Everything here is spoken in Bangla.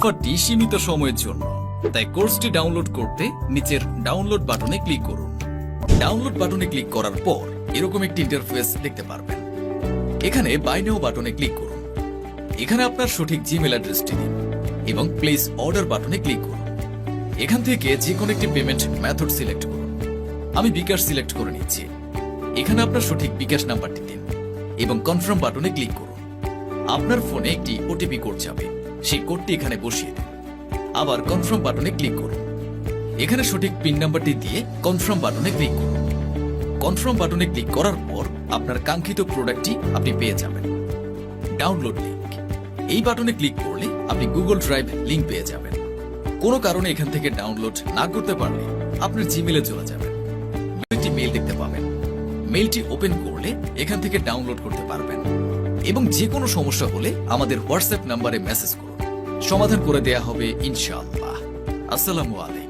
অফারটি সীমিত সময়ের জন্য, তাই কোর্সটি ডাউনলোড করতে নিচের ডাউনলোড বাটনে ক্লিক করুন। ডাউনলোড বাটনে ক্লিক করার পর এরকম একটি ইন্টারফেস দেখতে পারবেন। এখানে বাই নাও বাটনে ক্লিক করুন। এখানে আপনার সঠিক জিমেল অ্যাড্রেসটি দিন এবং প্লেস অর্ডার বাটনে ক্লিক করুন। এখান থেকে যে কোনো একটি পেমেন্ট মেথড সিলেক্ট করুন। আমি বিকাশ সিলেক্ট করে নিচ্ছি। এখানে আপনার সঠিক বিকাশ নাম্বারটি দিন এবং কনফার্ম বাটনে ক্লিক করুন। আপনার ফোনে একটি ওটিপি কোড যাবে, সেই কোডটি এখানে বসিয়ে দিন। আবার কনফার্ম বাটনে ক্লিক করুন। এখানে সঠিক পিন নাম্বারটি দিয়ে কনফার্ম বাটনে ক্লিক করুন। কনফার্ম বাটনে ক্লিক করার পর আপনার কাঙ্ক্ষিত প্রোডাক্টটি আপনি পেয়ে যাবেন। ডাউনলোড লিংক, এই বাটনে ক্লিক করলে আপনি গুগল ড্রাইভ লিংক পেয়ে যাবেন। কোনো কারণে এখান থেকে ডাউনলোড না করতে পারলে আপনার জিমেলে চলে যাবেন। একটি মেইল দেখতে পাবেন। মেইলটি ওপেন করলে এখান থেকে ডাউনলোড করতে পারবেন এবং যে কোনো সমস্যা হলে আমাদের হোয়াটসঅ্যাপ নাম্বারে মেসেজ করুন, সমাধান করে দেয়া হবে ইনশাআল্লাহ। আসসালামু আলাইকুম।